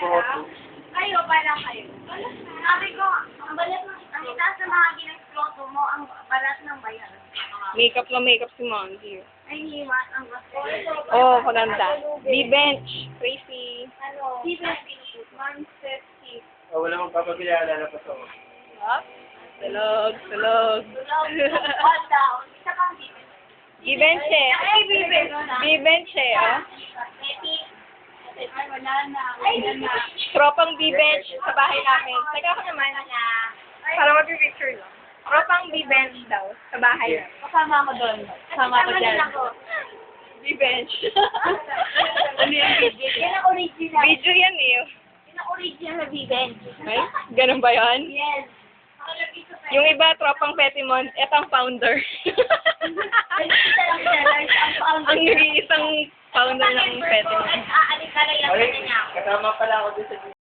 photo. Kayo, para kayo. Sabi ko, ang balat ng, ang itaas ng mga ginexploto mo, ang balat ng bayan. Makeup na makeup si Monty. Ay, himat ang gusto. Oh, maganda. B-bench. Crazy. Ano? Manchester. Oh, wala mong papagilala na pa sa Up. Tulog, tulog. All down. Isa pang dito. B-bench eh. Ay, bibe. B-bench eh, oh. Ay, wala na. Ay, wala na. Tropang B-bench sa bahay namin. Teka ako naman. Para mag-picture lang. Tropang B-bench daw sa bahay namin. Kasama ako doon. Kasama ako dyan. B-bench. Ano yung video? Yan ang original. Video yan eh. Yan ang original na Viven. Ay, ganun ba yan? Yes. Yung iba, tropang Petimont, etang founder. Ang nag-iisang founder ng Petimont. Aalis ka lang Ay, kasama pala ako dun sa